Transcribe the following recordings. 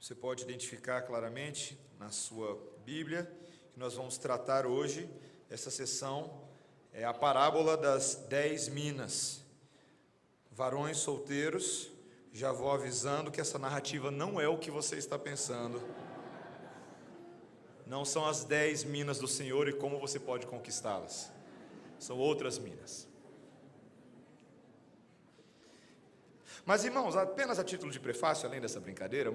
Você pode identificar claramente na sua Bíblia que nós vamos tratar hoje. Essa sessão é a parábola das 10 minas. Varões solteiros, já vou avisando que essa narrativa não é o que você está pensando. Não são as 10 minas do Senhor e como você pode conquistá-las. São outras minas. Mas, irmãos, apenas a título de prefácio, além dessa brincadeira,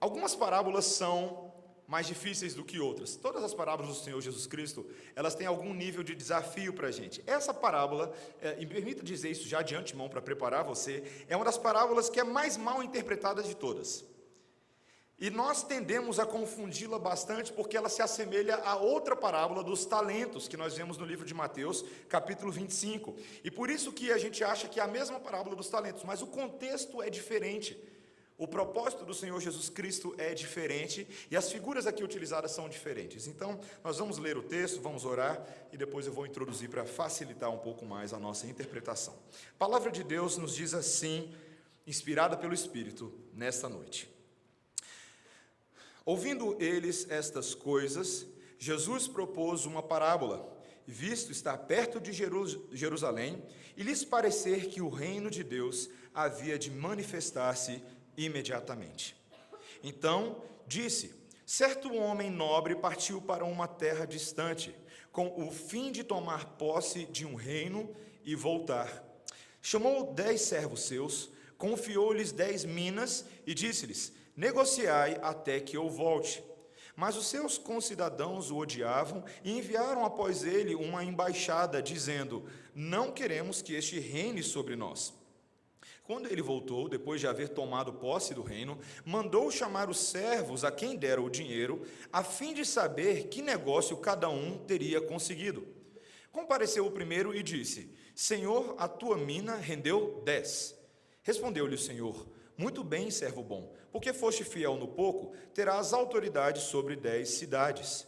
algumas parábolas são mais difíceis do que outras. Todas as parábolas do Senhor Jesus Cristo, elas têm algum nível de desafio para a gente. Essa parábola, e me permita dizer isso já de antemão para preparar você, é uma das parábolas que é mais mal interpretada de todas. E nós tendemos a confundi-la bastante porque ela se assemelha a outra parábola dos talentos que nós vemos no livro de Mateus, capítulo 25. E por isso que a gente acha que é a mesma parábola dos talentos, mas o contexto é diferente. O propósito do Senhor Jesus Cristo é diferente e as figuras aqui utilizadas são diferentes. Então, nós vamos ler o texto, vamos orar e depois eu vou introduzir para facilitar um pouco mais a nossa interpretação. A palavra de Deus nos diz assim, inspirada pelo Espírito, nesta noite. Ouvindo eles estas coisas, Jesus propôs uma parábola, visto estar perto de Jerusalém, e lhes parecer que o reino de Deus havia de manifestar-se imediatamente. Então disse: certo homem nobre partiu para uma terra distante, com o fim de tomar posse de um reino e voltar. Chamou 10 servos seus, confiou-lhes 10 minas e disse-lhes: negociai até que eu volte. Mas os seus concidadãos o odiavam e enviaram após ele uma embaixada, dizendo: não queremos que este reine sobre nós. Quando ele voltou, depois de haver tomado posse do reino, mandou chamar os servos a quem dera o dinheiro, a fim de saber que negócio cada um teria conseguido. Compareceu o primeiro e disse: Senhor, a tua mina rendeu 10. Respondeu-lhe o Senhor: muito bem, servo bom, porque foste fiel no pouco, terás autoridade sobre 10 cidades.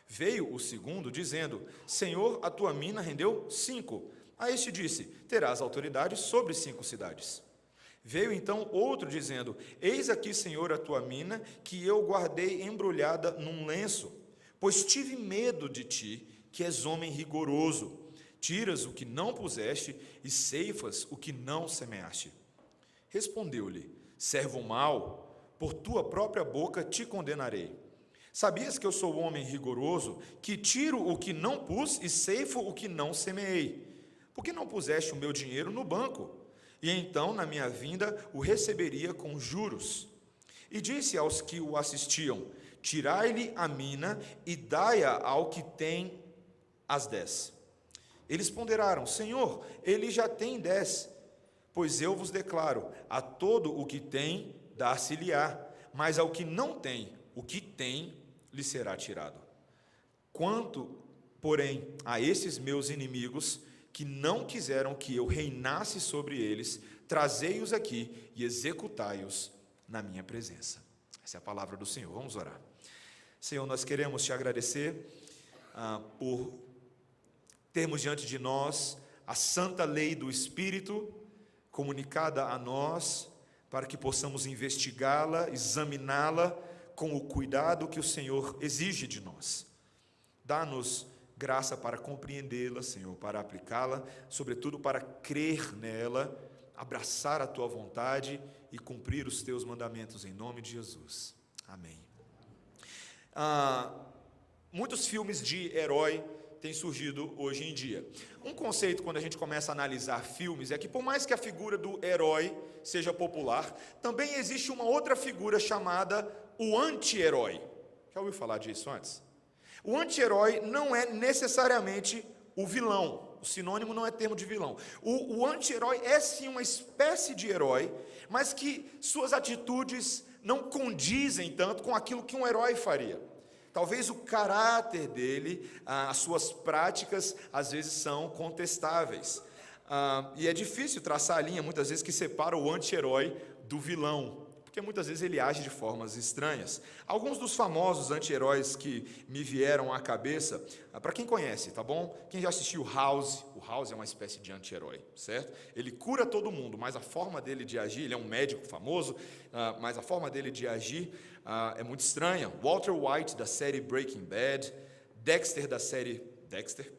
Veio o segundo, dizendo: Senhor, a tua mina rendeu 5. A este disse: terás autoridade sobre 5 cidades. Veio então outro, dizendo: eis aqui, Senhor, a tua mina, que eu guardei embrulhada num lenço, pois tive medo de ti, que és homem rigoroso. Tiras o que não puseste e ceifas o que não semeaste. Respondeu-lhe: servo mau, por tua própria boca te condenarei. Sabias que eu sou homem rigoroso, que tiro o que não pus e ceifo o que não semeei? Por que não puseste o meu dinheiro no banco? E então, na minha vinda, o receberia com juros. E disse aos que o assistiam: tirai-lhe a mina e dai-a ao que tem as 10. Eles ponderaram: Senhor, ele já tem 10. Pois eu vos declaro, a todo o que tem, dar-se-lhe-á, mas ao que não tem, o que tem, lhe será tirado. Quanto, porém, a esses meus inimigos, que não quiseram que eu reinasse sobre eles, trazei-os aqui e executai-os na minha presença. Essa é a palavra do Senhor. Vamos orar. Senhor, nós queremos te agradecer por termos diante de nós a santa lei do Espírito, comunicada a nós, para que possamos investigá-la, examiná-la com o cuidado que o Senhor exige de nós. Dá-nos graça para compreendê-la, Senhor, para aplicá-la, sobretudo para crer nela, abraçar a Tua vontade e cumprir os Teus mandamentos, em nome de Jesus. Amém. Muitos filmes de herói tem surgido hoje em dia. Um conceito, quando a gente começa a analisar filmes, é que por mais que a figura do herói seja popular, também existe uma outra figura chamada o anti-herói. Já ouviu falar disso antes? O anti-herói não é necessariamente o vilão. O sinônimo não é termo de vilão. O anti-herói é sim uma espécie de herói, mas que suas atitudes não condizem tanto com aquilo que um herói faria. Talvez o caráter dele, as suas práticas, às vezes são contestáveis. E é difícil traçar a linha, muitas vezes, que separa o anti-herói do vilão. porque muitas vezes ele age de formas estranhas. Alguns dos famosos anti-heróis que me vieram à cabeça, para quem conhece, tá bom? Quem já assistiu House, o House é uma espécie de anti-herói, certo? Ele cura todo mundo, mas a forma dele de agir, ele é um médico famoso, mas a forma dele de agir é muito estranha. Walter White, da série Breaking Bad, Dexter, da série Dexter,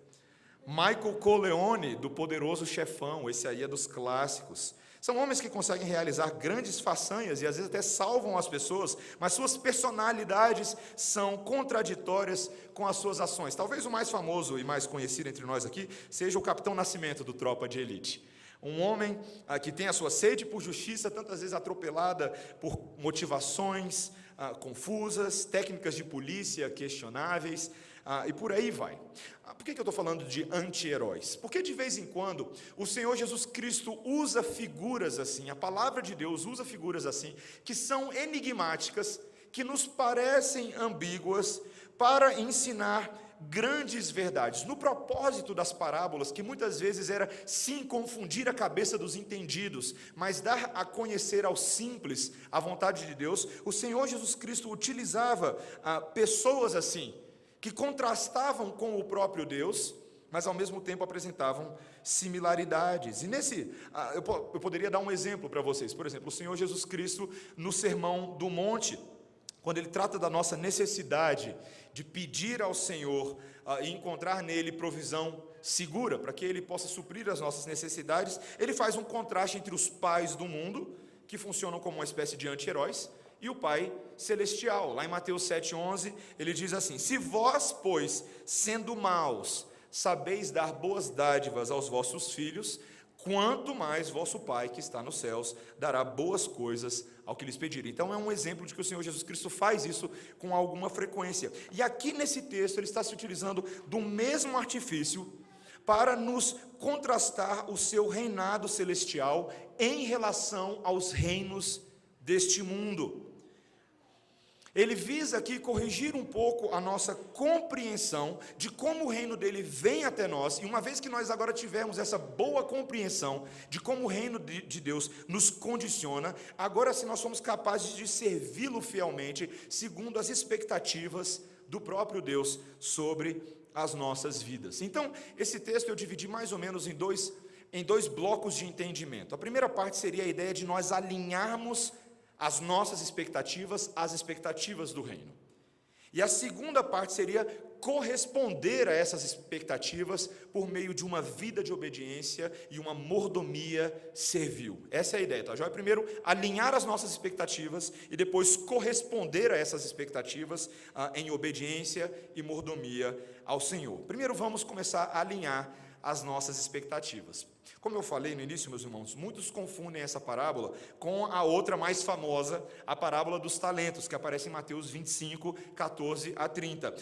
Michael Corleone, do Poderoso Chefão, esse aí é dos clássicos. São homens que conseguem realizar grandes façanhas e às vezes até salvam as pessoas, mas suas personalidades são contraditórias com as suas ações. Talvez o mais famoso e mais conhecido entre nós aqui seja o Capitão Nascimento, do Tropa de Elite. Um homem que tem a sua sede por justiça, tantas vezes atropelada por motivações confusas, técnicas de polícia questionáveis, e por aí vai. Por que eu estou falando de anti-heróis? Porque de vez em quando o Senhor Jesus Cristo usa figuras assim, a palavra de Deus usa figuras assim, que são enigmáticas, que nos parecem ambíguas, para ensinar grandes verdades. No propósito das parábolas, que muitas vezes era sim confundir a cabeça dos entendidos, mas dar a conhecer aos simples a vontade de Deus, o Senhor Jesus Cristo utilizava pessoas assim, que contrastavam com o próprio Deus, mas ao mesmo tempo apresentavam similaridades. E eu poderia dar um exemplo para vocês. Por exemplo, o Senhor Jesus Cristo, no Sermão do Monte, quando ele trata da nossa necessidade de pedir ao Senhor e encontrar nele provisão segura, para que ele possa suprir as nossas necessidades, ele faz um contraste entre os pais do mundo, que funcionam como uma espécie de anti-heróis, e o Pai Celestial. Lá em Mateus 7,11, ele diz assim: se vós, pois, sendo maus, sabeis dar boas dádivas aos vossos filhos, quanto mais vosso Pai, que está nos céus, dará boas coisas ao que lhes pedirem. Então é um exemplo de que o Senhor Jesus Cristo faz isso com alguma frequência. E aqui nesse texto ele está se utilizando do mesmo artifício para nos contrastar o seu reinado celestial em relação aos reinos deste mundo. Ele visa aqui corrigir um pouco a nossa compreensão de como o reino dele vem até nós, e uma vez que nós agora tivermos essa boa compreensão de como o reino de Deus nos condiciona, agora sim nós somos capazes de servi-lo fielmente, segundo as expectativas do próprio Deus sobre as nossas vidas. Então, esse texto eu dividi mais ou menos em dois blocos de entendimento. A primeira parte seria a ideia de nós alinharmos as nossas expectativas às expectativas do reino. E a segunda parte seria corresponder a essas expectativas por meio de uma vida de obediência e uma mordomia servil. Essa é a ideia, tá? Já é primeiro alinhar as nossas expectativas e depois corresponder a essas expectativas em obediência e mordomia ao Senhor. Primeiro vamos começar a alinhar as nossas expectativas. Como eu falei no início, meus irmãos, muitos confundem essa parábola com a outra mais famosa, a parábola dos talentos, que aparece em Mateus 25, 14 a 30.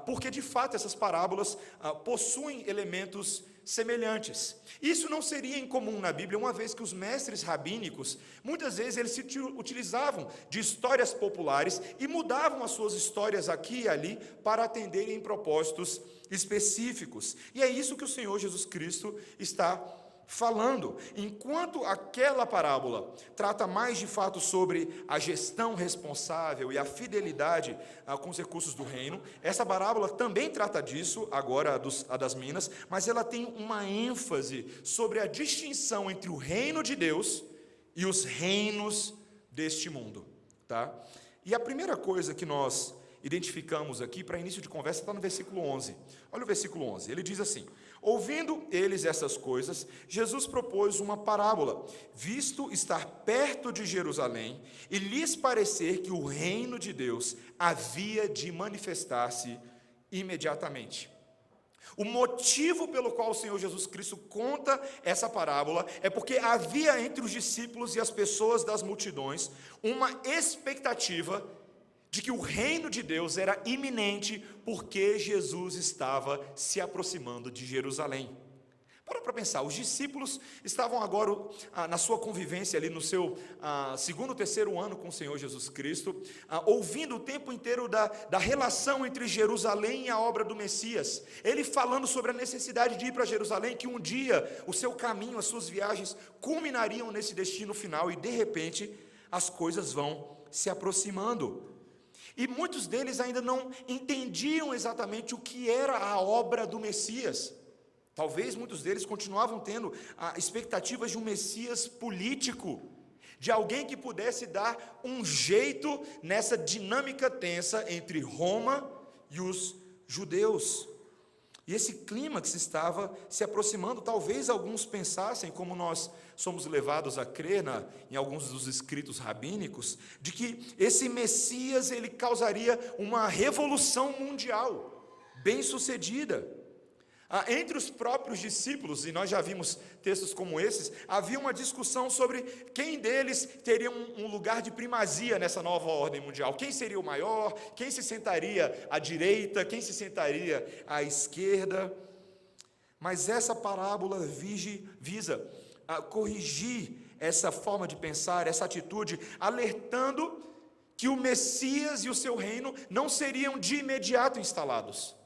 Porque, de fato, essas parábolas possuem elementos semelhantes. Isso não seria incomum na Bíblia, uma vez que os mestres rabínicos, muitas vezes eles se utilizavam de histórias populares e mudavam as suas histórias aqui e ali para atenderem propósitos específicos. E é isso que o Senhor Jesus Cristo está falando. Enquanto aquela parábola trata mais de fato sobre a gestão responsável e a fidelidade com os recursos do reino, essa parábola também trata disso, agora a das minas, mas ela tem uma ênfase sobre a distinção entre o reino de Deus e os reinos deste mundo, tá? E a primeira coisa que nós identificamos aqui, para início de conversa, está no versículo 11. Olha o versículo 11, ele diz assim: ouvindo eles essas coisas, Jesus propôs uma parábola, visto estar perto de Jerusalém, e lhes parecer que o reino de Deus havia de manifestar-se imediatamente. O motivo pelo qual o Senhor Jesus Cristo conta essa parábola é porque havia entre os discípulos e as pessoas das multidões uma expectativa de que o reino de Deus era iminente, porque Jesus estava se aproximando de Jerusalém. Para pensar, os discípulos estavam agora na sua convivência ali no seu segundo, terceiro ano com o Senhor Jesus Cristo, ouvindo o tempo inteiro da relação entre Jerusalém e a obra do Messias, ele falando sobre a necessidade de ir para Jerusalém, que um dia o seu caminho, as suas viagens culminariam nesse destino final, e de repente as coisas vão se aproximando. E muitos deles ainda não entendiam exatamente o que era a obra do Messias. Talvez muitos deles continuavam tendo expectativas de um Messias político, de alguém que pudesse dar um jeito nessa dinâmica tensa entre Roma e os judeus. E esse clímax estava se aproximando. Talvez alguns pensassem, como nós somos levados a crer em alguns dos escritos rabínicos, de que esse Messias ele causaria uma revolução mundial, bem-sucedida. Entre os próprios discípulos, e nós já vimos textos como esses, havia uma discussão sobre quem deles teria um lugar de primazia nessa nova ordem mundial. Quem seria o maior? Quem se sentaria à direita? Quem se sentaria à esquerda? Mas essa parábola visa corrigir essa forma de pensar, essa atitude, alertando que o Messias e o seu reino não seriam de imediato instalados.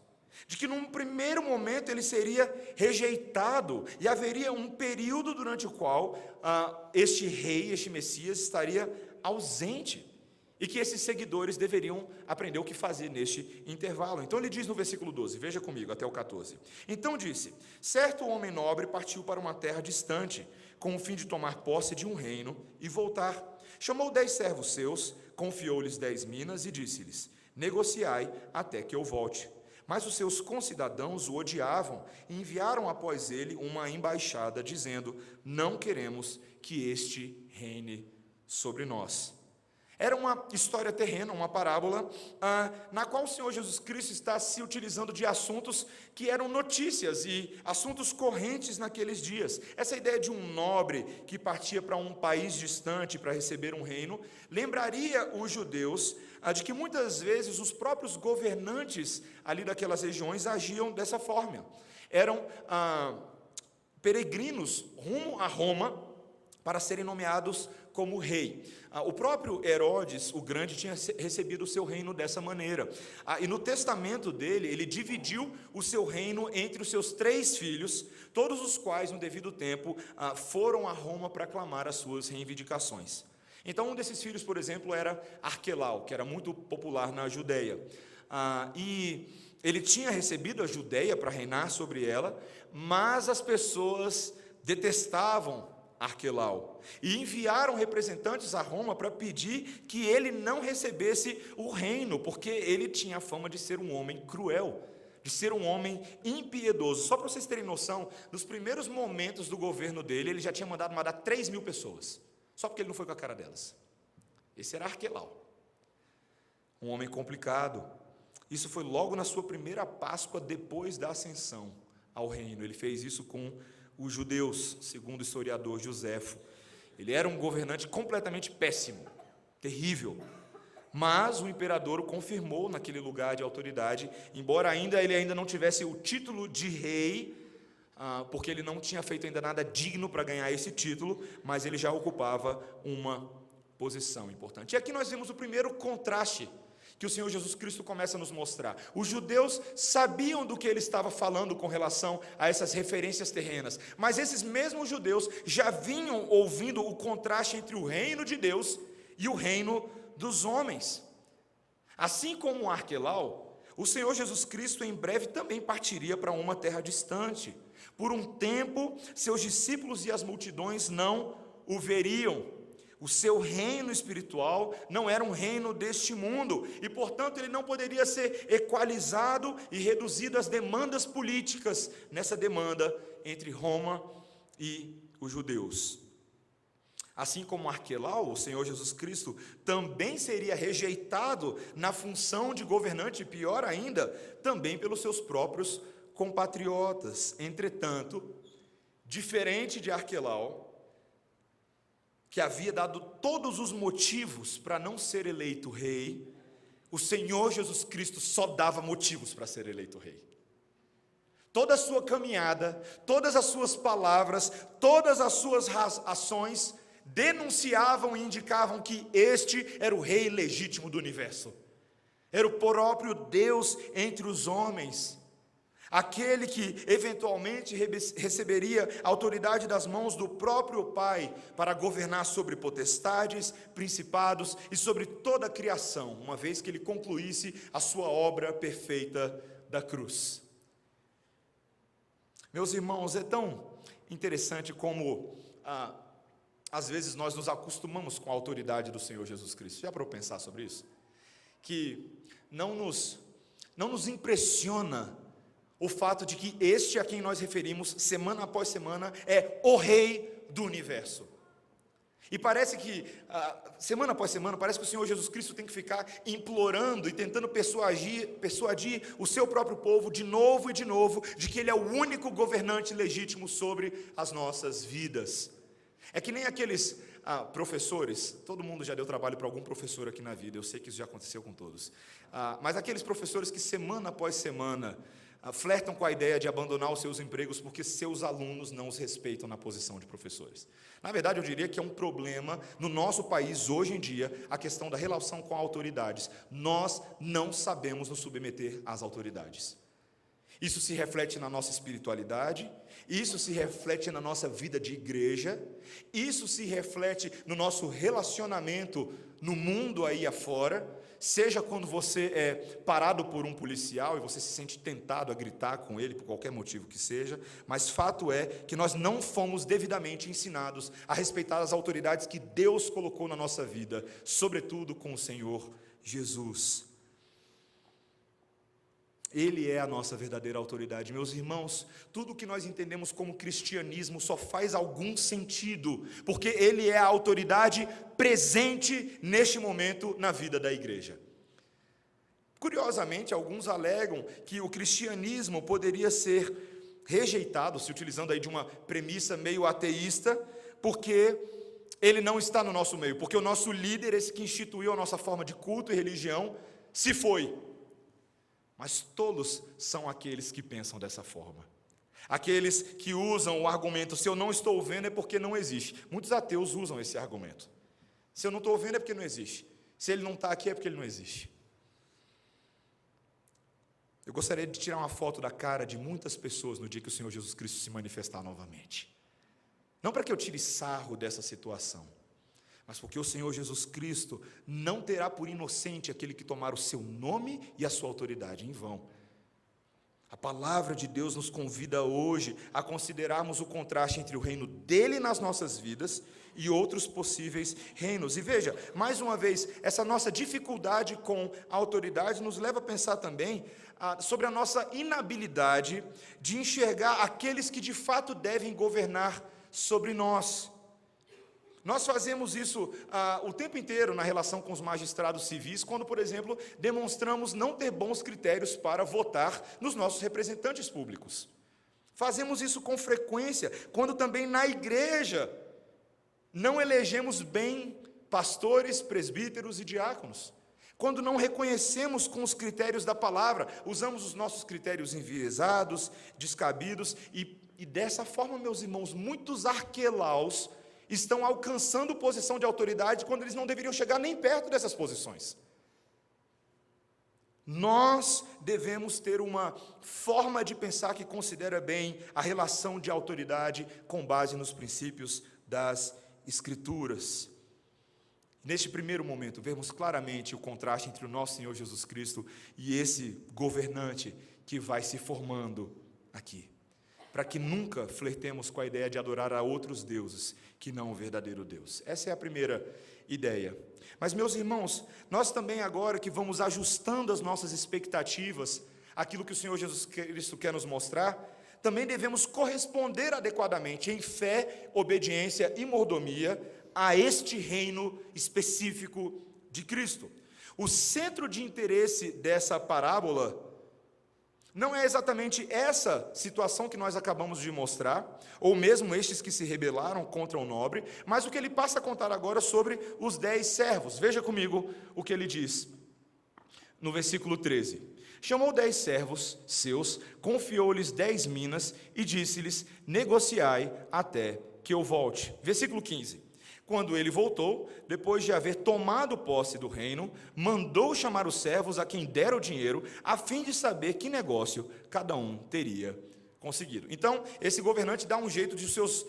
De que num primeiro momento ele seria rejeitado e haveria um período durante o qual este rei, este Messias estaria ausente e que esses seguidores deveriam aprender o que fazer neste intervalo. Então ele diz no versículo 12, veja comigo até o 14: Então disse, certo homem nobre partiu para uma terra distante, com o fim de tomar posse de um reino e voltar. Chamou 10 servos seus, confiou-lhes 10 minas e disse-lhes, negociai até que eu volte. Mas os seus concidadãos o odiavam e enviaram após ele uma embaixada, dizendo, não queremos que este reine sobre nós. Era uma história terrena, uma parábola, na qual o Senhor Jesus Cristo está se utilizando de assuntos que eram notícias e assuntos correntes naqueles dias. Essa ideia de um nobre que partia para um país distante para receber um reino, lembraria os judeus de que muitas vezes os próprios governantes ali daquelas regiões agiam dessa forma. Eram peregrinos rumo a Roma para serem nomeados como rei. O próprio Herodes, o Grande, tinha recebido o seu reino dessa maneira. E no testamento dele, ele dividiu o seu reino entre os seus 3 filhos, todos os quais, no devido tempo, foram a Roma para clamar as suas reivindicações. Então, um desses filhos, por exemplo, era Arquelau, que era muito popular na Judeia. E ele tinha recebido a Judeia para reinar sobre ela, mas as pessoas detestavam Arquelau e enviaram representantes a Roma para pedir que ele não recebesse o reino, porque ele tinha a fama de ser um homem cruel, de ser um homem impiedoso. Só para vocês terem noção, nos primeiros momentos do governo dele, ele já tinha mandado matar 3.000 pessoas, só porque ele não foi com a cara delas. Esse era Arquelau, um homem complicado. Isso foi logo na sua primeira Páscoa depois da ascensão ao reino. Ele fez isso com os judeus, segundo o historiador Joséfo. Ele era um governante completamente péssimo, terrível, mas o imperador o confirmou naquele lugar de autoridade, embora ele ainda não tivesse o título de rei, porque ele não tinha feito ainda nada digno para ganhar esse título, mas ele já ocupava uma posição importante. E aqui nós vemos o primeiro contraste que o Senhor Jesus Cristo começa a nos mostrar. Os judeus sabiam do que ele estava falando com relação a essas referências terrenas, mas esses mesmos judeus já vinham ouvindo o contraste entre o reino de Deus e o reino dos homens. Assim como Arquelau, o Senhor Jesus Cristo em breve também partiria para uma terra distante. Por um tempo, seus discípulos e as multidões não o veriam. O seu reino espiritual não era um reino deste mundo, e portanto ele não poderia ser equalizado e reduzido às demandas políticas, nessa demanda entre Roma e os judeus. Assim como Arquelau, o Senhor Jesus Cristo também seria rejeitado na função de governante, e pior ainda, também pelos seus próprios compatriotas. Entretanto, diferente de Arquelau, que havia dado todos os motivos para não ser eleito rei, o Senhor Jesus Cristo só dava motivos para ser eleito rei. Toda a sua caminhada, todas as suas palavras, todas as suas ações denunciavam e indicavam que este era o rei legítimo do universo. Era o próprio Deus entre os homens. aquele que eventualmente receberia a autoridade das mãos do próprio Pai para governar sobre potestades, principados e sobre toda a criação, uma vez que ele concluísse a sua obra perfeita da cruz. Meus irmãos, é tão interessante como às vezes nós nos acostumamos com a autoridade do Senhor Jesus Cristo. Já para eu pensar sobre isso? Que não nos impressiona o fato de que este a quem nós referimos, semana após semana, é o Rei do Universo. E parece que, semana após semana, parece que o Senhor Jesus Cristo tem que ficar implorando e tentando persuadir o seu próprio povo de novo e de novo, de que Ele é o único governante legítimo sobre as nossas vidas. É que nem aqueles professores, todo mundo já deu trabalho para algum professor aqui na vida, eu sei que isso já aconteceu com todos, mas aqueles professores que semana após semana flertam com a ideia de abandonar os seus empregos porque seus alunos não os respeitam na posição de professores. Na verdade, eu diria que é um problema no nosso país hoje em dia, a questão da relação com autoridades. Nós não sabemos nos submeter às autoridades. Isso se reflete na nossa espiritualidade, isso se reflete na nossa vida de igreja, isso se reflete no nosso relacionamento no mundo aí afora, seja quando você é parado por um policial e você se sente tentado a gritar com ele, por qualquer motivo que seja, mas fato é que nós não fomos devidamente ensinados a respeitar as autoridades que Deus colocou na nossa vida, sobretudo com o Senhor Jesus. Ele é a nossa verdadeira autoridade. Meus irmãos, tudo o que nós entendemos como cristianismo só faz algum sentido, porque Ele é a autoridade presente neste momento na vida da igreja. Curiosamente, alguns alegam que o cristianismo poderia ser rejeitado, se utilizando aí de uma premissa meio ateísta, porque ele não está no nosso meio, porque o nosso líder, esse que instituiu a nossa forma de culto e religião, se foi. Mas tolos são aqueles que pensam dessa forma. Aqueles que usam o argumento, se eu não estou vendo é porque não existe. Muitos ateus usam esse argumento. Se eu não estou vendo é porque não existe. Se ele não está aqui é porque ele não existe. Eu gostaria de tirar uma foto da cara de muitas pessoas no dia que o Senhor Jesus Cristo se manifestar novamente. Não para que eu tire sarro dessa situação, mas porque o Senhor Jesus Cristo não terá por inocente aquele que tomar o seu nome e a sua autoridade em vão. A palavra de Deus nos convida hoje a considerarmos o contraste entre o reino dele nas nossas vidas e outros possíveis reinos. E veja, mais uma vez, essa nossa dificuldade com a autoridade nos leva a pensar também sobre a nossa inabilidade de enxergar aqueles que de fato devem governar sobre nós. Nós fazemos isso o tempo inteiro na relação com os magistrados civis, quando, por exemplo, demonstramos não ter bons critérios para votar nos nossos representantes públicos. Fazemos isso com frequência, quando também na igreja não elegemos bem pastores, presbíteros e diáconos. Quando não reconhecemos com os critérios da palavra, usamos os nossos critérios enviesados, descabidos, e dessa forma, meus irmãos, muitos arquelaus estão alcançando posição de autoridade quando eles não deveriam chegar nem perto dessas posições. Nós devemos ter uma forma de pensar que considera bem a relação de autoridade com base nos princípios das Escrituras. Neste primeiro momento, vemos claramente o contraste entre o nosso Senhor Jesus Cristo e esse governante que vai se formando aqui, para que nunca flertemos com a ideia de adorar a outros deuses que não o verdadeiro Deus. Essa é a primeira ideia. Mas, meus irmãos, nós também agora que vamos ajustando as nossas expectativas, aquilo que o Senhor Jesus Cristo quer nos mostrar, também devemos corresponder adequadamente em fé, obediência e mordomia a este reino específico de Cristo. O centro de interesse dessa parábola não é exatamente essa situação que nós acabamos de mostrar, ou mesmo estes que se rebelaram contra o nobre, mas o que ele passa a contar agora sobre os 10 servos. Veja comigo o que ele diz no versículo 13. Chamou 10 servos seus, confiou-lhes 10 minas e disse-lhes: negociai até que eu volte. Versículo 15. Quando ele voltou, depois de haver tomado posse do reino, mandou chamar os servos a quem dera o dinheiro, a fim de saber que negócio cada um teria conseguido. Então, esse governante dá um jeito de os seus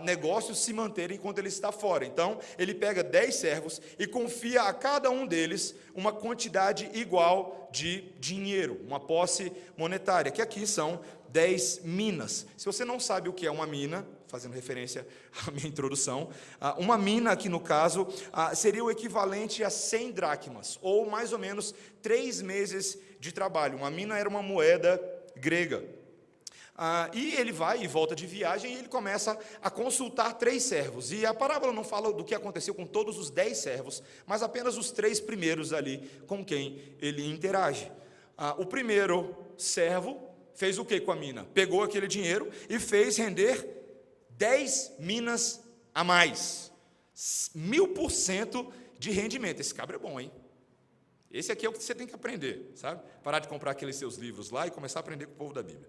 negócios se manterem enquanto ele está fora. Então, ele pega 10 servos e confia a cada um deles uma quantidade igual de dinheiro, uma posse monetária, que aqui são 10 minas. Se você não sabe o que é uma mina, fazendo referência à minha introdução, uma mina aqui no caso seria o equivalente a 100 dracmas, ou mais ou menos 3 meses de trabalho. Uma mina era uma moeda grega. E ele vai e volta de viagem e ele começa a consultar 3 servos. E a parábola não fala do que aconteceu com todos os 10 servos, mas apenas os 3 primeiros ali com quem ele interage. O primeiro servo fez o que com a mina? Pegou aquele dinheiro e fez render 10 minas a mais. 1000% de rendimento. Esse cabra é bom, hein? Esse aqui é o que você tem que aprender, sabe? Parar de comprar aqueles seus livros lá e começar a aprender com o povo da Bíblia.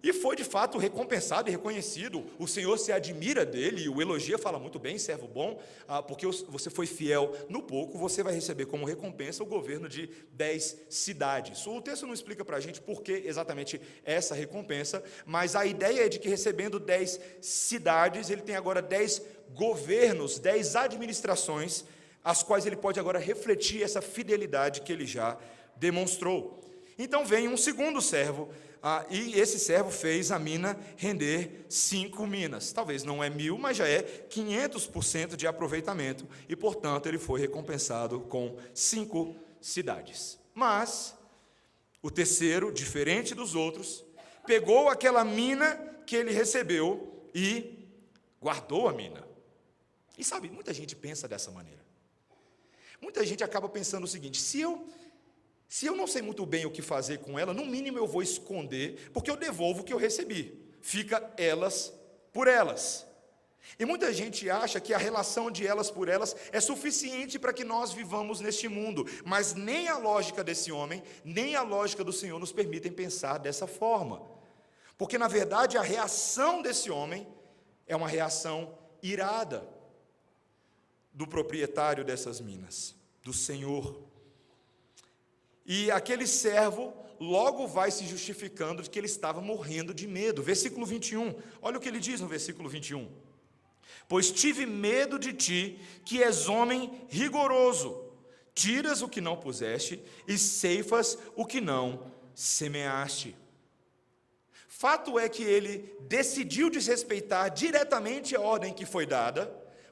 E foi de fato recompensado e reconhecido. O Senhor se admira dele e o elogia, fala: muito bem, servo bom, porque você foi fiel no pouco, você vai receber como recompensa o governo de 10 cidades. O texto não explica para a gente por que exatamente essa recompensa, mas a ideia é de que recebendo 10 cidades, ele tem agora 10 governos, 10 administrações, as quais ele pode agora refletir essa fidelidade que ele já demonstrou. Então vem um segundo servo, e esse servo fez a mina render 5 minas. Talvez não é 1000, mas já é 500% de aproveitamento. E, portanto, ele foi recompensado com 5 cidades. Mas o terceiro, diferente dos outros, pegou aquela mina que ele recebeu e guardou a mina. E sabe, muita gente pensa dessa maneira. Muita gente acaba pensando o seguinte: se eu não sei muito bem o que fazer com ela, no mínimo eu vou esconder, porque eu devolvo o que eu recebi. Fica elas por elas. E muita gente acha que a relação de elas por elas é suficiente para que nós vivamos neste mundo, mas nem a lógica desse homem, nem a lógica do Senhor nos permitem pensar dessa forma. Porque, na verdade, a reação desse homem é uma reação irada do proprietário dessas minas, do Senhor. E aquele servo logo vai se justificando de que ele estava morrendo de medo. Versículo 21, olha o que ele diz no versículo 21. Pois tive medo de ti, que és homem rigoroso, tiras o que não puseste e ceifas o que não semeaste. Fato é que ele decidiu desrespeitar diretamente a ordem que foi dada,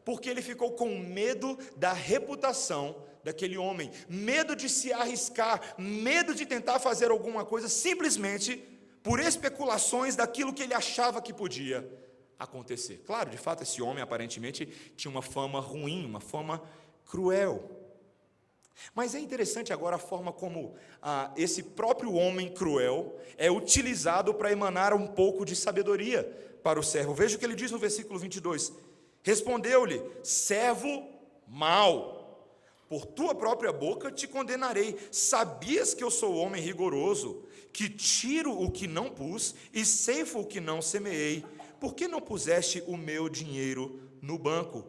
porque ele ficou com medo da reputação daquele homem, medo de se arriscar, medo de tentar fazer alguma coisa simplesmente por especulações daquilo que ele achava que podia acontecer. Claro, de fato, esse homem aparentemente tinha uma fama ruim, uma fama cruel. Mas é interessante agora a forma como esse próprio homem cruel é utilizado para emanar um pouco de sabedoria para o servo. Veja o que ele diz no versículo 22. Respondeu-lhe: servo mau, por tua própria boca te condenarei. Sabias que eu sou homem rigoroso, que tiro o que não pus e ceifo o que não semeei? Por que não puseste o meu dinheiro no banco?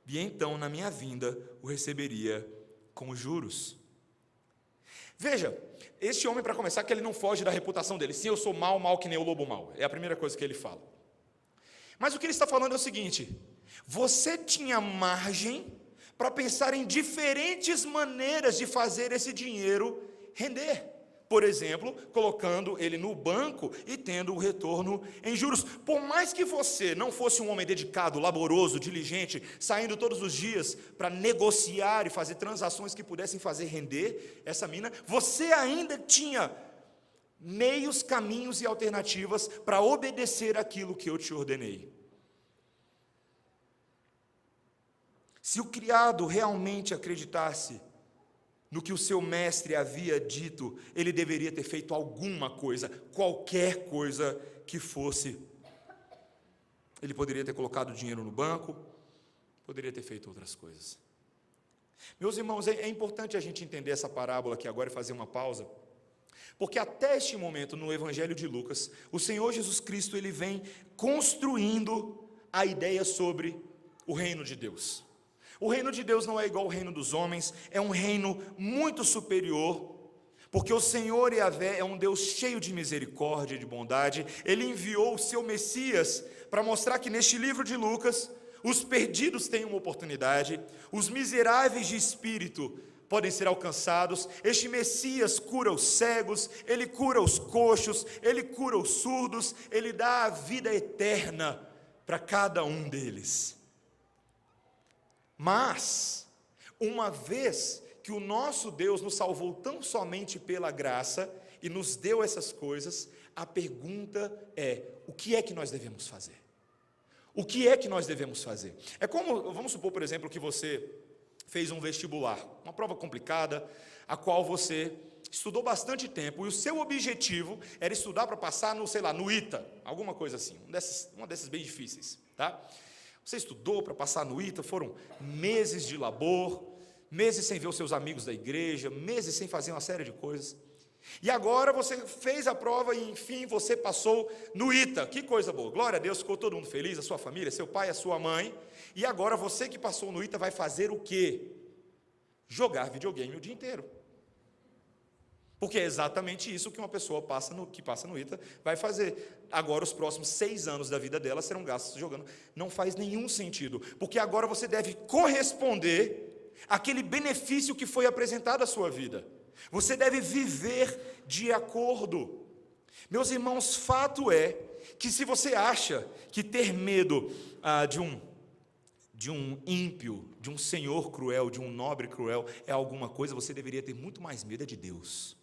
E então, na minha vinda, o receberia com juros. Veja, este homem, para começar, que ele não foge da reputação dele. Sim, eu sou mau, mau que nem o lobo mau. É a primeira coisa que ele fala. Mas o que ele está falando é o seguinte: você tinha margem para pensar em diferentes maneiras de fazer esse dinheiro render. Por exemplo, colocando ele no banco e tendo o retorno em juros. Por mais que você não fosse um homem dedicado, laboroso, diligente, saindo todos os dias para negociar e fazer transações que pudessem fazer render essa mina, você ainda tinha meios, caminhos e alternativas para obedecer aquilo que eu te ordenei. Se o criado realmente acreditasse no que o seu mestre havia dito, ele deveria ter feito alguma coisa, qualquer coisa que fosse. Ele poderia ter colocado dinheiro no banco, poderia ter feito outras coisas. Meus irmãos, é importante a gente entender essa parábola aqui agora e fazer uma pausa, porque até este momento, no Evangelho de Lucas, o Senhor Jesus Cristo ele vem construindo a ideia sobre o reino de Deus. O reino de Deus não é igual ao reino dos homens, é um reino muito superior, porque o Senhor Yahvé é um Deus cheio de misericórdia e de bondade. Ele enviou o seu Messias para mostrar que neste livro de Lucas, os perdidos têm uma oportunidade, os miseráveis de espírito podem ser alcançados. Este Messias cura os cegos, ele cura os coxos, ele cura os surdos, ele dá a vida eterna para cada um deles. Mas, uma vez que o nosso Deus nos salvou tão somente pela graça e nos deu essas coisas, a pergunta é: o que é que nós devemos fazer? O que é que nós devemos fazer? É como, vamos supor, por exemplo, que você fez um vestibular, uma prova complicada, a qual você estudou bastante tempo, e o seu objetivo era estudar para passar no, sei lá, no ITA, alguma coisa assim, uma dessas bem difíceis, tá? Você estudou para passar no ITA, foram meses de labor, meses sem ver os seus amigos da igreja, meses sem fazer uma série de coisas, e agora você fez a prova e enfim você passou no ITA, que coisa boa, glória a Deus, ficou todo mundo feliz, a sua família, seu pai, a sua mãe, e agora você que passou no ITA vai fazer o quê? Jogar videogame o dia inteiro, porque é exatamente isso que uma pessoa que passa no ITA vai fazer. Agora os próximos 6 anos da vida dela serão gastos jogando. Não faz nenhum sentido, porque agora você deve corresponder àquele benefício que foi apresentado à sua vida. Você deve viver de acordo. Meus irmãos, fato é que se você acha que ter medo de um ímpio, de um senhor cruel, de um nobre cruel é alguma coisa, você deveria ter muito mais medo de Deus.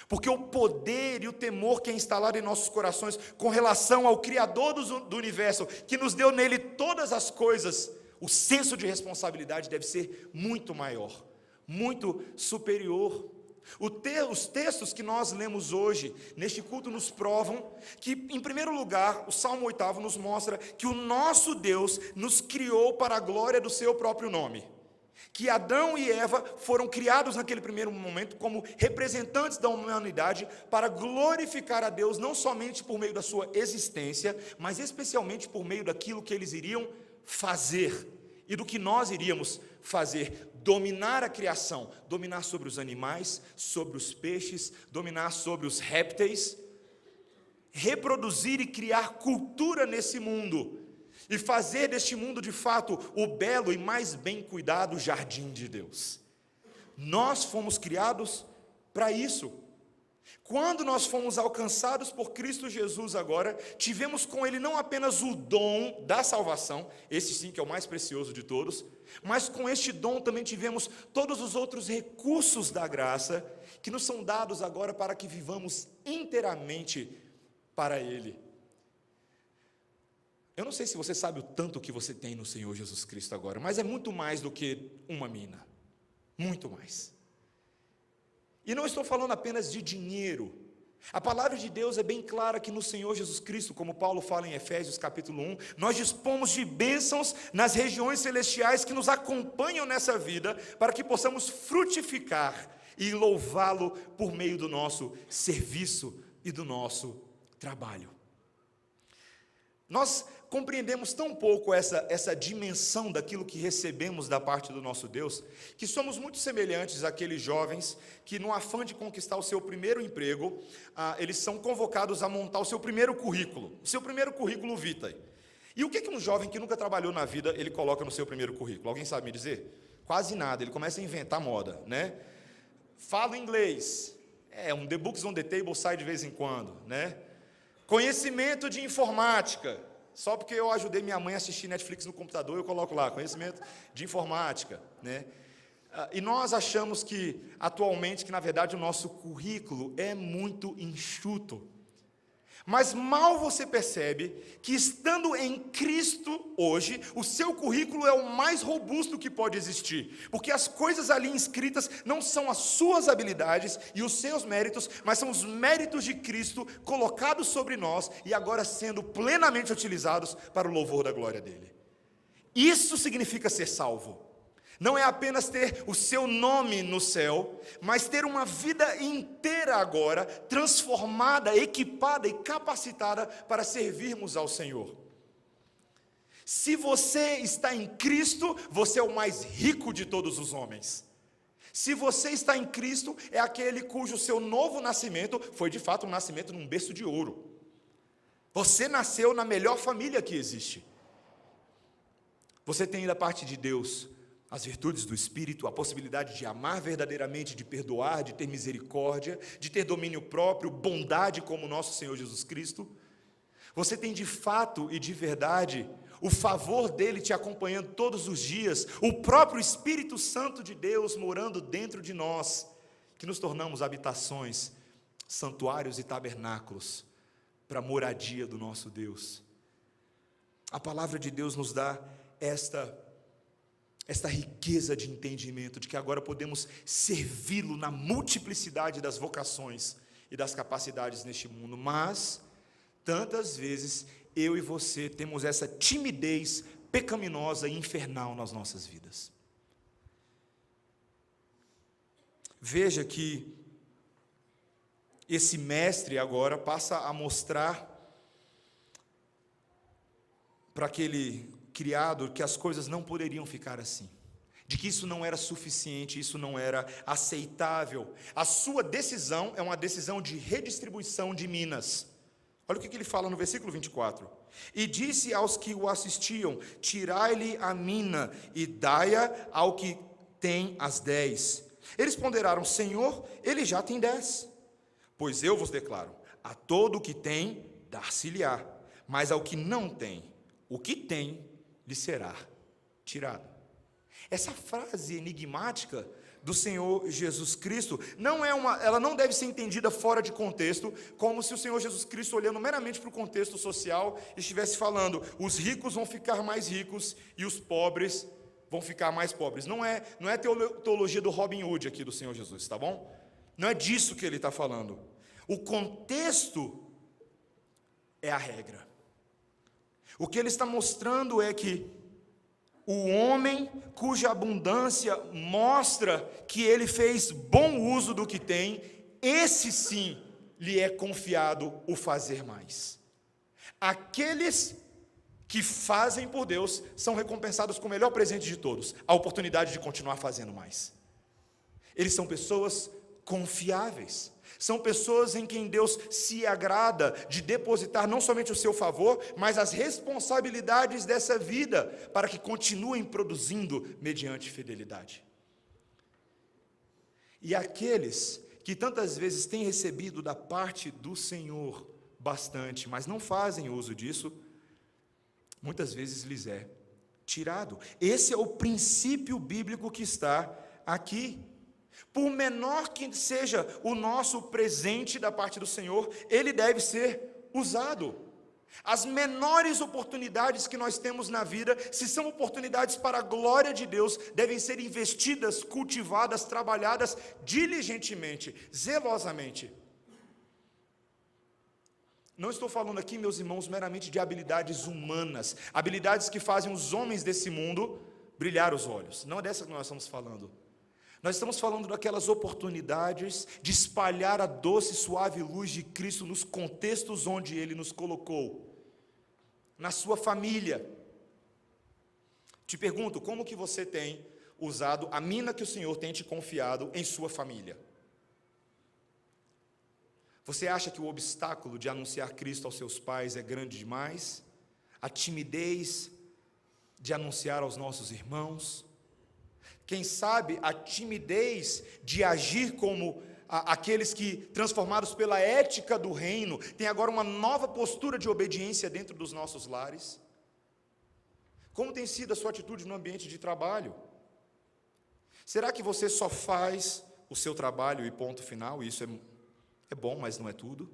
Porque o poder e o temor que é instalado em nossos corações com relação ao Criador do universo, que nos deu nele todas as coisas, o senso de responsabilidade deve ser muito maior, muito superior. Os textos que nós lemos hoje, neste culto, nos provam que, em primeiro lugar, o Salmo 8 nos mostra que o nosso Deus nos criou para a glória do seu próprio nome. Que Adão e Eva foram criados naquele primeiro momento como representantes da humanidade para glorificar a Deus, não somente por meio da sua existência, mas especialmente por meio daquilo que eles iriam fazer e do que nós iríamos fazer. Dominar a criação, dominar sobre os animais, sobre os peixes, dominar sobre os répteis, reproduzir e criar cultura nesse mundo, e fazer deste mundo de fato o belo e mais bem cuidado jardim de Deus. Nós fomos criados para isso. Quando nós fomos alcançados por Cristo Jesus agora, tivemos com Ele não apenas o dom da salvação, esse sim que é o mais precioso de todos, mas com este dom também tivemos todos os outros recursos da graça, que nos são dados agora para que vivamos inteiramente para Ele. Eu não sei se você sabe o tanto que você tem no Senhor Jesus Cristo agora, mas é muito mais do que uma mina, muito mais. E não estou falando apenas de dinheiro. A palavra de Deus é bem clara que no Senhor Jesus Cristo, como Paulo fala em Efésios capítulo 1, nós dispomos de bênçãos nas regiões celestiais que nos acompanham nessa vida, para que possamos frutificar e louvá-lo por meio do nosso serviço e do nosso trabalho. Nós compreendemos tão pouco essa dimensão daquilo que recebemos da parte do nosso Deus, que somos muito semelhantes àqueles jovens que, no afã de conquistar o seu primeiro emprego, eles são convocados a montar o seu primeiro currículo vitae. E o que um jovem que nunca trabalhou na vida, ele coloca no seu primeiro currículo? Alguém sabe me dizer? Quase nada, ele começa a inventar moda, né? Falo inglês, um The Books on the Table sai de vez em quando, né? Conhecimento de informática, só porque eu ajudei minha mãe a assistir Netflix no computador, eu coloco lá, conhecimento de informática, né? E nós achamos que, atualmente, que na verdade o nosso currículo é muito enxuto. Mas mal você percebe que, estando em Cristo hoje, o seu currículo é o mais robusto que pode existir, porque as coisas ali inscritas não são as suas habilidades e os seus méritos, mas são os méritos de Cristo colocados sobre nós e agora sendo plenamente utilizados para o louvor da glória dele. Isso significa ser salvo. Não é apenas ter o seu nome no céu, mas ter uma vida inteira agora, transformada, equipada e capacitada para servirmos ao Senhor. Se você está em Cristo, você é o mais rico de todos os homens. Se você está em Cristo, é aquele cujo seu novo nascimento foi de fato um nascimento num berço de ouro. Você nasceu na melhor família que existe. Você tem da parte de Deus as virtudes do Espírito, a possibilidade de amar verdadeiramente, de perdoar, de ter misericórdia, de ter domínio próprio, bondade como o nosso Senhor Jesus Cristo. Você tem de fato e de verdade o favor dele te acompanhando todos os dias, o próprio Espírito Santo de Deus morando dentro de nós, que nos tornamos habitações, santuários e tabernáculos para a moradia do nosso Deus. A palavra de Deus nos dá esta riqueza de entendimento, de que agora podemos servi-lo na multiplicidade das vocações e das capacidades neste mundo, mas tantas vezes eu e você temos essa timidez pecaminosa e infernal nas nossas vidas. Veja que esse mestre agora passa a mostrar para aquele criado que as coisas não poderiam ficar assim, de que isso não era suficiente, isso não era aceitável. A sua decisão é uma decisão de redistribuição de minas. Olha o que ele fala no versículo 24. E disse aos que o assistiam: tirai-lhe a mina e dai-a ao que tem as 10. Eles ponderaram: Senhor, ele já tem 10. Pois eu vos declaro, a todo o que tem, dar-se-lhe-á, mas ao que não tem, o que tem lhe será tirado. Essa frase enigmática do Senhor Jesus Cristo ela não deve ser entendida fora de contexto, como se o Senhor Jesus Cristo, olhando meramente para o contexto social, estivesse falando: os ricos vão ficar mais ricos e os pobres vão ficar mais pobres. Não é teologia do Robin Hood aqui do Senhor Jesus, tá bom? Não é disso que ele está falando. O contexto é a regra. O que ele está mostrando é que o homem cuja abundância mostra que ele fez bom uso do que tem, esse sim lhe é confiado o fazer mais. Aqueles que fazem por Deus são recompensados com o melhor presente de todos, a oportunidade de continuar fazendo mais. Eles são pessoas confiáveis. São pessoas em quem Deus se agrada de depositar não somente o seu favor, mas as responsabilidades dessa vida, para que continuem produzindo mediante fidelidade. E aqueles que tantas vezes têm recebido da parte do Senhor bastante, mas não fazem uso disso, muitas vezes lhes é tirado. Esse é o princípio bíblico que está aqui. Por menor que seja o nosso presente da parte do Senhor, ele deve ser usado. As menores oportunidades que nós temos na vida, se são oportunidades para a glória de Deus, devem ser investidas, cultivadas, trabalhadas diligentemente, zelosamente. Não estou falando aqui, meus irmãos, meramente de habilidades humanas, habilidades que fazem os homens desse mundo brilhar os olhos. Não é dessa que nós estamos falando. Nós estamos falando daquelas oportunidades de espalhar a doce e suave luz de Cristo nos contextos onde Ele nos colocou. Na sua família. Te pergunto, como que você tem usado a mina que o Senhor tem te confiado em sua família? Você acha que o obstáculo de anunciar Cristo aos seus pais é grande demais? A timidez de anunciar aos nossos irmãos? Quem sabe a timidez de agir como aqueles que, transformados pela ética do reino, têm agora uma nova postura de obediência dentro dos nossos lares? Como tem sido a sua atitude no ambiente de trabalho? Será que você só faz o seu trabalho e ponto final, e isso é bom, mas não é tudo?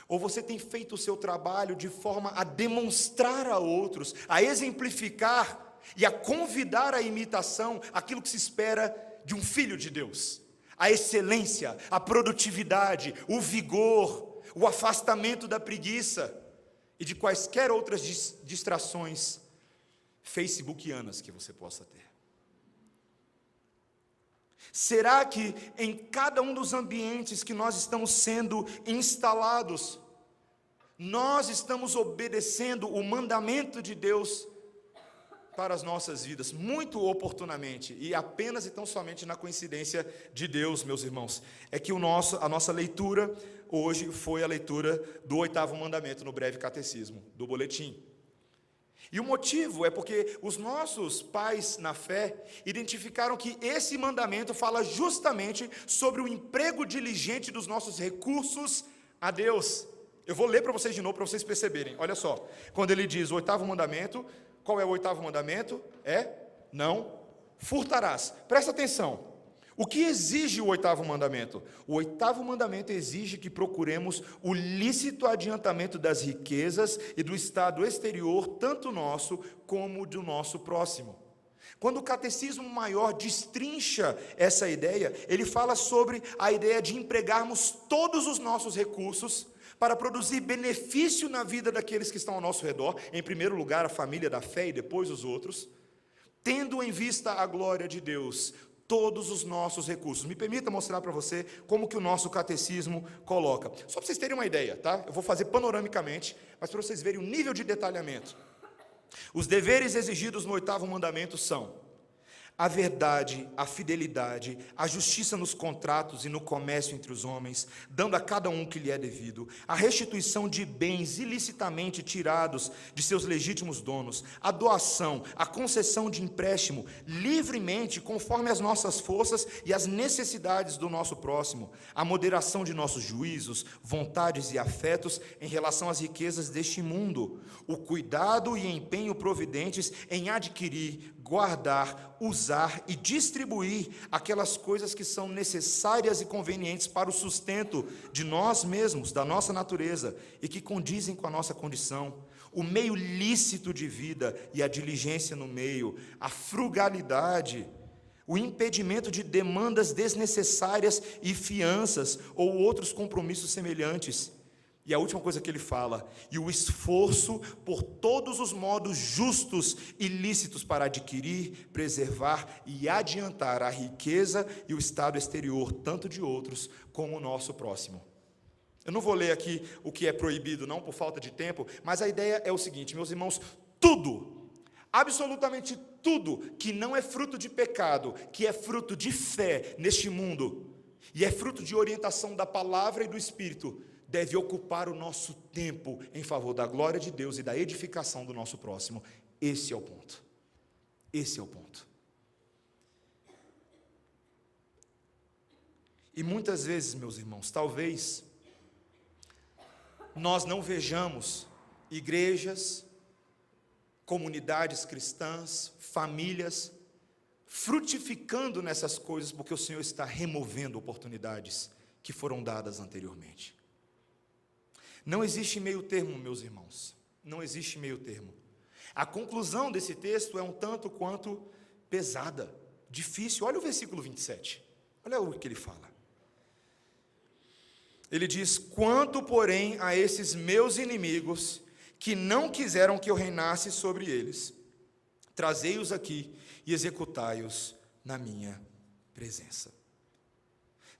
Ou você tem feito o seu trabalho de forma a demonstrar a outros, a exemplificar e a convidar à imitação aquilo que se espera de um filho de Deus? A excelência, a produtividade, o vigor, o afastamento da preguiça e de quaisquer outras distrações facebookianas que você possa ter. Será que em cada um dos ambientes que nós estamos sendo instalados, Nós estamos obedecendo o mandamento de Deus para as nossas vidas, muito oportunamente, e apenas e tão somente na coincidência de Deus, meus irmãos, é que a nossa leitura hoje foi a leitura do 8º mandamento no breve catecismo, do boletim. E o motivo é porque os nossos pais na fé identificaram que esse mandamento fala justamente sobre o emprego diligente dos nossos recursos a Deus. Eu vou ler para vocês de novo, para vocês perceberem. Olha só, quando ele diz o 8º mandamento, qual é o 8º mandamento? Não furtarás. Presta atenção. O que exige o 8º mandamento? O 8º mandamento exige que procuremos o lícito adiantamento das riquezas e do estado exterior, tanto nosso como do nosso próximo. Quando o Catecismo Maior destrincha essa ideia, ele fala sobre a ideia de empregarmos todos os nossos recursos para produzir benefício na vida daqueles que estão ao nosso redor, em primeiro lugar a família da fé e depois os outros, tendo em vista a glória de Deus, todos os nossos recursos. Me permita mostrar para você como que o nosso catecismo coloca. Só para vocês terem uma ideia, tá? Eu vou fazer panoramicamente, mas para vocês verem o nível de detalhamento. Os deveres exigidos no 8º mandamento são a verdade, a fidelidade, a justiça nos contratos e no comércio entre os homens, dando a cada um o que lhe é devido, a restituição de bens ilicitamente tirados de seus legítimos donos, a doação, a concessão de empréstimo, livremente, conforme as nossas forças e as necessidades do nosso próximo, a moderação de nossos juízos, vontades e afetos em relação às riquezas deste mundo, o cuidado e empenho providentes em adquirir, guardar, usar e distribuir aquelas coisas que são necessárias e convenientes para o sustento de nós mesmos, da nossa natureza, e que condizem com a nossa condição, o meio lícito de vida e a diligência no meio, a frugalidade, o impedimento de demandas desnecessárias e fianças ou outros compromissos semelhantes. E a última coisa que ele fala, e o esforço por todos os modos justos e lícitos para adquirir, preservar e adiantar a riqueza e o estado exterior, tanto de outros como o nosso próximo. Eu não vou ler aqui o que é proibido, não por falta de tempo, mas a ideia é o seguinte, meus irmãos, tudo, absolutamente tudo que não é fruto de pecado, que é fruto de fé neste mundo, e é fruto de orientação da palavra e do Espírito, deve ocupar o nosso tempo em favor da glória de Deus e da edificação do nosso próximo. Esse é o ponto. Esse é o ponto. E muitas vezes, meus irmãos, talvez nós não vejamos igrejas, comunidades cristãs, famílias frutificando nessas coisas, porque o Senhor está removendo oportunidades que foram dadas anteriormente. Não existe meio termo, meus irmãos, não existe meio termo. A conclusão desse texto é um tanto quanto pesada, difícil. Olha o versículo 27, olha o que ele fala. Ele diz, quanto porém a esses meus inimigos, que não quiseram que eu reinasse sobre eles, trazei-os aqui e executai-os na minha presença.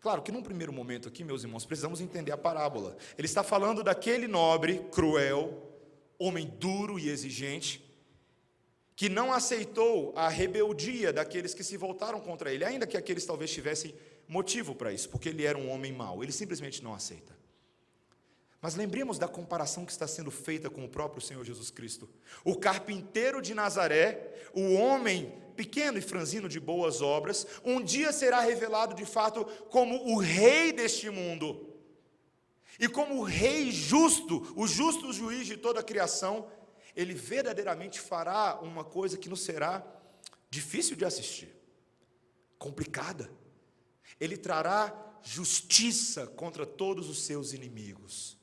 Claro que num primeiro momento aqui, meus irmãos, precisamos entender a parábola. Ele está falando daquele nobre, cruel, homem duro e exigente, que não aceitou a rebeldia daqueles que se voltaram contra ele, ainda que aqueles talvez tivessem motivo para isso, porque ele era um homem mau, ele simplesmente não aceita. Mas lembremos da comparação que está sendo feita com o próprio Senhor Jesus Cristo. O carpinteiro de Nazaré, o homem pequeno e franzino de boas obras, um dia será revelado de fato como o rei deste mundo. E como o rei justo, o justo juiz de toda a criação, ele verdadeiramente fará uma coisa que nos será difícil de assistir, complicada. Ele trará justiça contra todos os seus inimigos.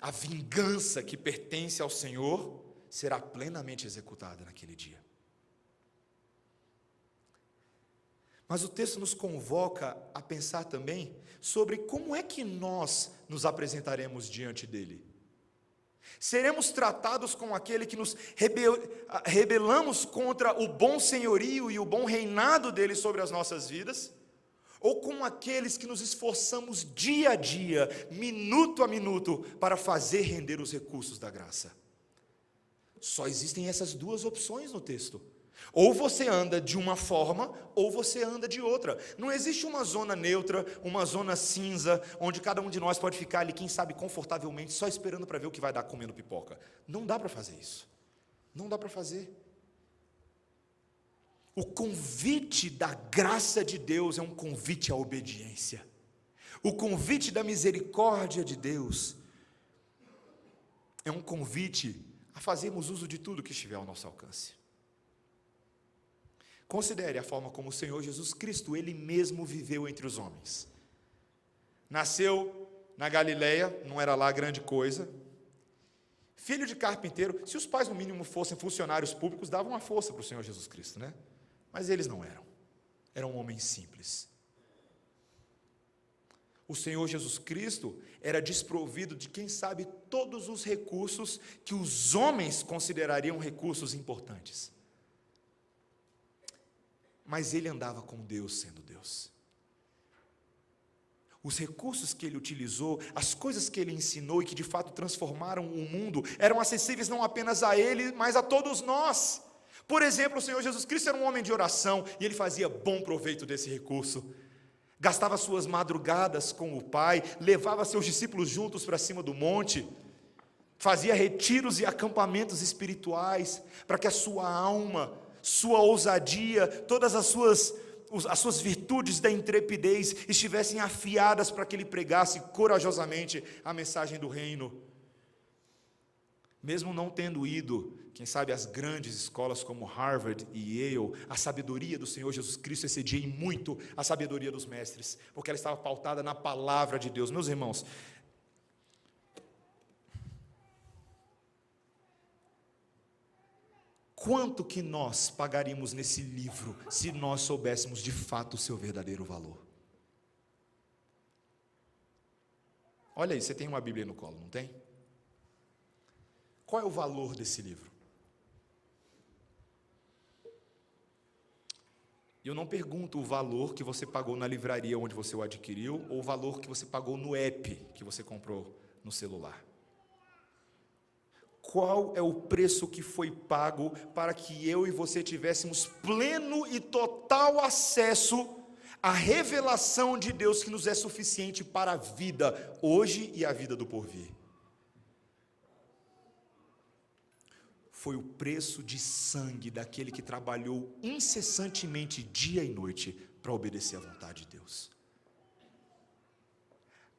A vingança que pertence ao Senhor será plenamente executada naquele dia. Mas o texto nos convoca a pensar também sobre como é que nós nos apresentaremos diante dele. Seremos tratados como aquele que nos rebelamos contra o bom senhorio e o bom reinado dele sobre as nossas vidas? ou como aqueles que nos esforçamos dia a dia, minuto a minuto, para fazer render os recursos da graça? Só existem essas duas opções no texto. Ou você anda de uma forma, ou você anda de outra. Não existe uma zona neutra, uma zona cinza, onde cada um de nós pode ficar ali, quem sabe, confortavelmente, só esperando para ver o que vai dar comendo pipoca. Não dá para fazer isso. Não dá para fazer. O convite da graça de Deus é um convite à obediência. O convite da misericórdia de Deus é um convite a fazermos uso de tudo que estiver ao nosso alcance. Considere a forma como o Senhor Jesus Cristo, Ele mesmo viveu entre os homens. Nasceu na Galileia, não era lá grande coisa. Filho de carpinteiro, se os pais no mínimo fossem funcionários públicos, davam uma força para o Senhor Jesus Cristo, né? Mas eles não eram. Eram homens simples. O Senhor Jesus Cristo era desprovido de, quem sabe, todos os recursos que os homens considerariam recursos importantes. Mas ele andava com Deus sendo Deus. Os recursos que ele utilizou, as coisas que ele ensinou e que de fato transformaram o mundo, eram acessíveis não apenas a ele, mas a todos nós. Por exemplo, o Senhor Jesus Cristo era um homem de oração e ele fazia bom proveito desse recurso. Gastava suas madrugadas com o Pai, levava seus discípulos juntos para cima do monte, fazia retiros e acampamentos espirituais para que a sua alma, sua ousadia, todas as suas virtudes da intrepidez estivessem afiadas para que ele pregasse corajosamente a mensagem do reino. Mesmo não tendo ido, quem sabe, às grandes escolas como Harvard e Yale, a sabedoria do Senhor Jesus Cristo excedia em muito a sabedoria dos mestres, porque ela estava pautada na palavra de Deus. Meus irmãos, quanto que nós pagaríamos nesse livro se nós soubéssemos de fato o seu verdadeiro valor? Olha aí, você tem uma Bíblia no colo, não tem? Qual é o valor desse livro? Eu não pergunto o valor que você pagou na livraria onde você o adquiriu, ou o valor que você pagou no app que você comprou no celular. Qual é o preço que foi pago para que eu e você tivéssemos pleno e total acesso à revelação de Deus que nos é suficiente para a vida hoje e a vida do porvir? Foi o preço de sangue daquele que trabalhou incessantemente dia e noite para obedecer à vontade de Deus.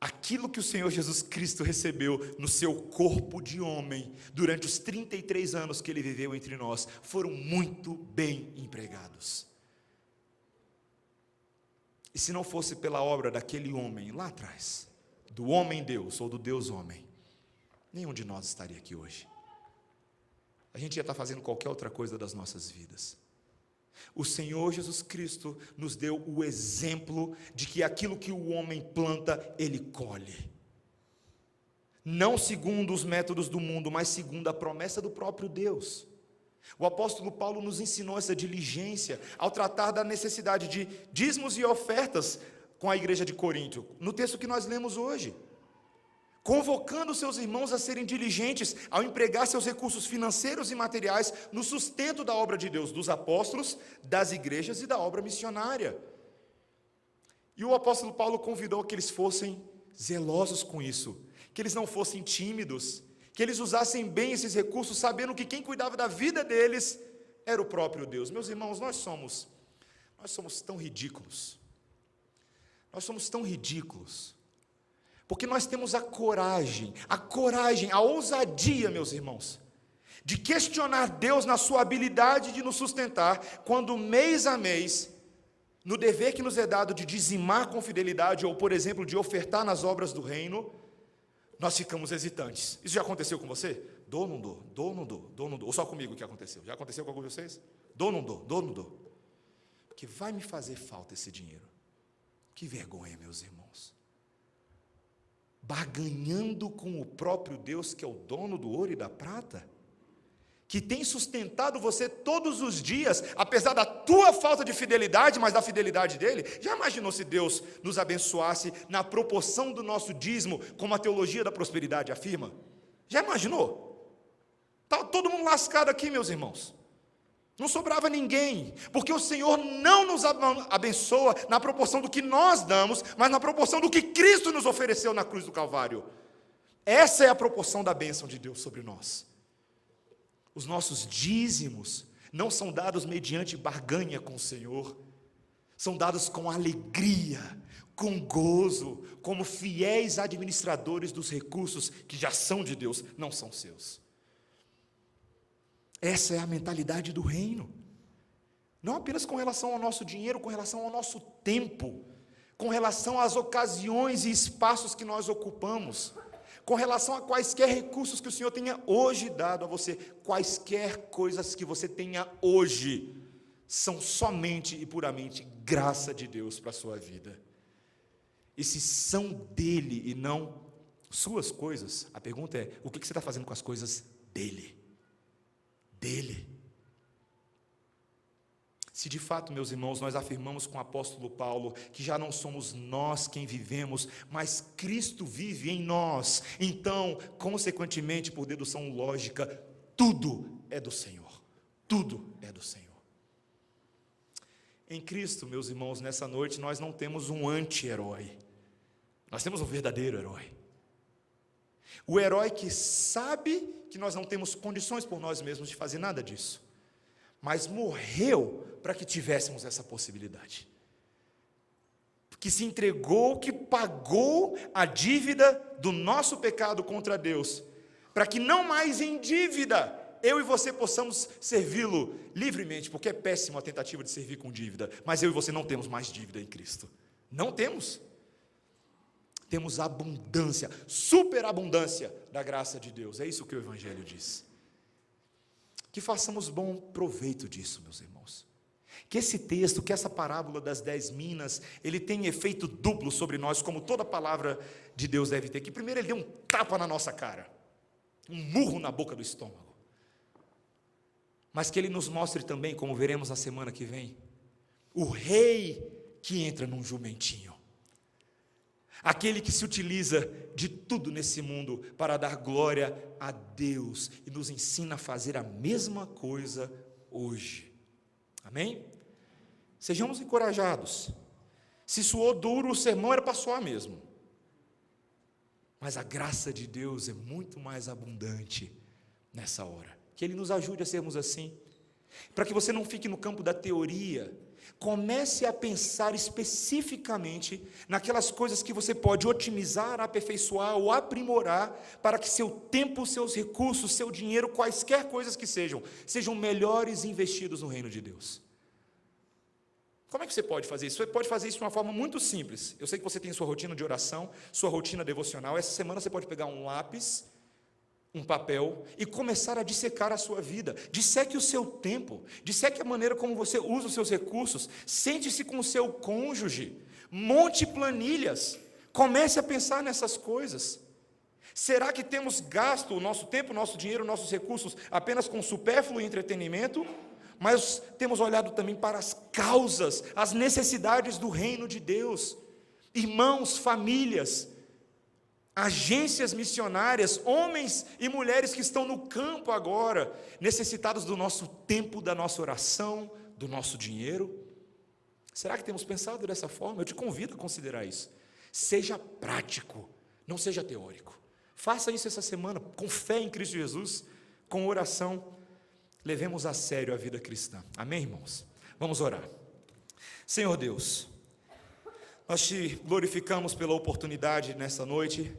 Aquilo que o Senhor Jesus Cristo recebeu no seu corpo de homem, durante os 33 anos que ele viveu entre nós, foram muito bem empregados. E se não fosse pela obra daquele homem lá atrás, do homem Deus ou do Deus homem, nenhum de nós estaria aqui hoje. A gente ia estar fazendo qualquer outra coisa das nossas vidas. O Senhor Jesus Cristo nos deu o exemplo de que aquilo que o homem planta, ele colhe. Não segundo os métodos do mundo, mas segundo a promessa do próprio Deus. O apóstolo Paulo nos ensinou essa diligência ao tratar da necessidade de dízimos e ofertas com a igreja de Corinto, no texto que nós lemos hoje. Convocando seus irmãos a serem diligentes ao empregar seus recursos financeiros e materiais no sustento da obra de Deus, dos apóstolos, das igrejas e da obra missionária. E o apóstolo Paulo convidou que eles fossem zelosos com isso, que eles não fossem tímidos, que eles usassem bem esses recursos, sabendo que quem cuidava da vida deles era o próprio Deus. Meus irmãos, nós somos tão ridículos. Nós somos tão ridículos. Porque nós temos a coragem, a ousadia, meus irmãos, de questionar Deus na sua habilidade de nos sustentar, quando mês a mês, no dever que nos é dado de dizimar com fidelidade, ou, por exemplo, de ofertar nas obras do reino, nós ficamos hesitantes. Isso já aconteceu com você? Dou ou não dou? Dou ou não dou? Dou ou não dou? Ou só comigo que aconteceu? Já aconteceu com algum de vocês? Dou ou não dou? Dou ou não dou? Porque vai me fazer falta esse dinheiro. Que vergonha, meus irmãos. Barganhando com o próprio Deus, que é o dono do ouro e da prata? que tem sustentado você todos os dias, apesar da tua falta de fidelidade, mas da fidelidade dele. Já imaginou se Deus nos abençoasse na proporção do nosso dízimo, como a teologia da prosperidade afirma? Já imaginou? Estava todo mundo lascado aqui, meus irmãos. Não sobrava ninguém, porque o Senhor não nos abençoa na proporção do que nós damos, mas na proporção do que Cristo nos ofereceu na cruz do Calvário. Essa é a proporção da bênção de Deus sobre nós. Os nossos dízimos não são dados mediante barganha com o Senhor, são dados com alegria, com gozo, como fiéis administradores dos recursos que já são de Deus, não são seus. Essa é a mentalidade do reino, não apenas com relação ao nosso dinheiro, com relação ao nosso tempo, com relação às ocasiões e espaços que nós ocupamos, com relação a quaisquer recursos que o Senhor tenha hoje dado a você, quaisquer coisas que você tenha hoje, são somente e puramente graça de Deus para a sua vida. E se são dele e não suas coisas, a pergunta é, o que você está fazendo com as coisas dele? Dele. Se de fato, meus irmãos, nós afirmamos com o apóstolo Paulo que já não somos nós quem vivemos, mas Cristo vive em nós, então, consequentemente, por dedução lógica, tudo é do Senhor. Tudo é do Senhor. Em Cristo, meus irmãos, nessa noite nós não temos um anti-herói, nós temos um verdadeiro herói. O herói que sabe que nós não temos condições por nós mesmos de fazer nada disso, mas morreu para que tivéssemos essa possibilidade, que se entregou, que pagou a dívida do nosso pecado contra Deus, para que não mais em dívida, eu e você possamos servi-lo livremente, porque é péssima a tentativa de servir com dívida, mas eu e você não temos mais dívida em Cristo, não temos. Temos abundância, superabundância da graça de Deus, é isso que o Evangelho diz. Que façamos bom proveito disso, meus irmãos. Que esse texto, que essa parábola das 10 minas, ele tem efeito duplo sobre nós, como toda palavra de Deus deve ter. Que primeiro ele deu um tapa na nossa cara, um murro na boca do estômago. Mas que ele nos mostre também, como veremos na semana que vem, o rei que entra num jumentinho. Aquele que se utiliza de tudo nesse mundo para dar glória a Deus e nos ensina a fazer a mesma coisa hoje. Amém? Sejamos encorajados. Se suou duro, o sermão era para suar mesmo. Mas a graça de Deus é muito mais abundante nessa hora. Que Ele nos ajude a sermos assim. Para que você não fique no campo da teoria, comece a pensar especificamente naquelas coisas que você pode otimizar, aperfeiçoar ou aprimorar para que seu tempo, seus recursos, seu dinheiro, quaisquer coisas que sejam melhores investidos no reino de Deus. Como é que você pode fazer isso? Você pode fazer isso de uma forma muito simples. Eu sei que você tem sua rotina de oração, sua rotina devocional. Essa semana você pode pegar um lápis, um papel e começar a dissecar a sua vida. Disseque o seu tempo, disseque a maneira como você usa os seus recursos, sente-se com o seu cônjuge, monte planilhas, comece a pensar nessas coisas. Será que temos gasto o nosso tempo, o nosso dinheiro, nossos recursos apenas com supérfluo e entretenimento? Mas temos olhado também para as causas, as necessidades do reino de Deus, irmãos, famílias, agências missionárias, homens e mulheres que estão no campo agora, necessitados do nosso tempo, da nossa oração, do nosso dinheiro. Será que temos pensado dessa forma? Eu te convido a considerar isso. Seja prático, não seja teórico. Faça isso essa semana, com fé em Cristo Jesus, com oração. Levemos a sério a vida cristã. Amém, irmãos? Vamos orar. Senhor Deus, nós te glorificamos pela oportunidade nessa noite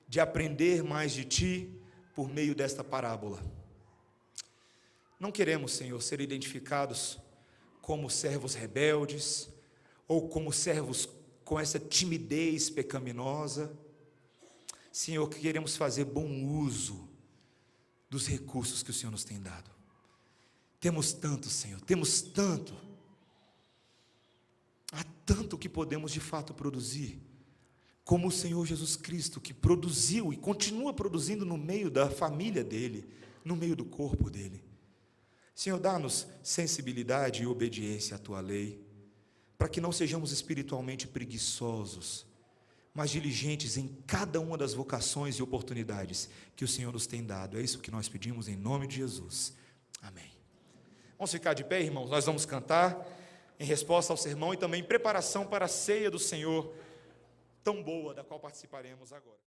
de aprender mais de Ti por meio desta parábola. Não queremos, Senhor, ser identificados como servos rebeldes ou como servos com essa timidez pecaminosa. Senhor, queremos fazer bom uso dos recursos que o Senhor nos tem dado. Temos tanto, Senhor, temos tanto. Há tanto que podemos de fato produzir, como o Senhor Jesus Cristo, que produziu e continua produzindo no meio da família dele, no meio do corpo dele. Senhor, dá-nos sensibilidade e obediência à Tua lei, para que não sejamos espiritualmente preguiçosos, mas diligentes em cada uma das vocações e oportunidades que o Senhor nos tem dado. É isso que nós pedimos em nome de Jesus. Amém. Vamos ficar de pé, irmãos? Nós vamos cantar em resposta ao sermão e também em preparação para a ceia do Senhor, tão boa, da qual participaremos agora.